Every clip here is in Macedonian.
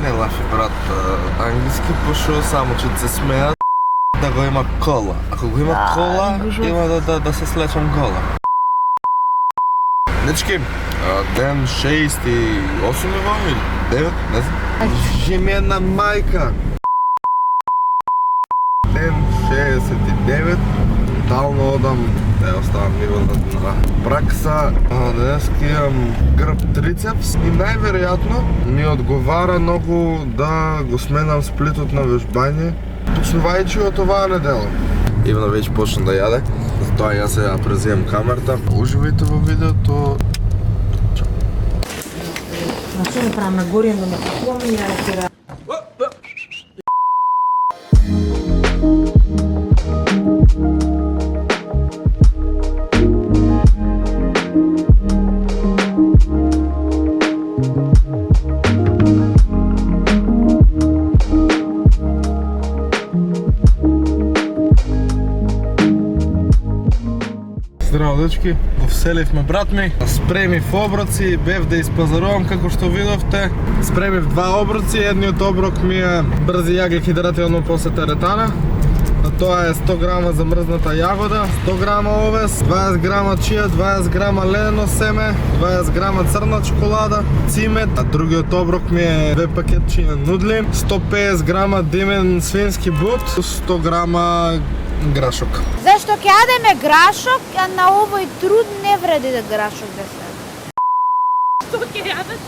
Не лафи, брат, английски пошо, само че се смеят да го има кола. Ако го има кола, има да се слечам гола. Дечки, ден 68 или 9, не знам. Жемена майка. Ден 69. Тотално одам, оставам ниво на пракса. Днес имам гръб трицепс и най-вероятно ми отговара много да го сменам сплитот на вежбање. Почнувајќи од оваа недела. Ивана веќе почна да јаде, затоа ја сега преземам камерата. Уживајте во видеото. Чао. На што ми правам на горијем да ме купуваме и ја рекира. Здраво, дечки, го вселивме брат ми, спремив оброци, бев да испазарувам како што видовте. Спремив два оброци, едниот оброк ми е брзи јаглик-хидрати одно после теретана. Тоа е 100 грама замрзната јагода, 100 грама овес, 20 грама чија, 20 грама лено семе, 20 грама црна чоколада, цимет, а другиот оброк ми е 2 пакетчи нудли, 150 грама димен свински бут, 100 грама грашок. Зашто ќе јадеме грашок, а на овој труд не вреди да грашок да се. Што ќе јадеш?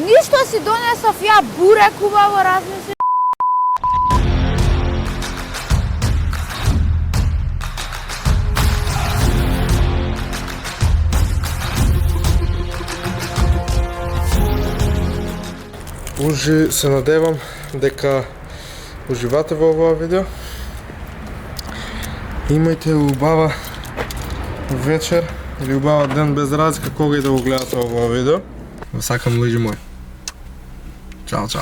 Ништо си донесов ја бурек убаво размисли. Ужи се надевам дека уживате во оваа видео. Имајте убава вечер или убава ден без разлика кога и да го гледате оваа видео. Сакам луѓе мои. Чао, чао.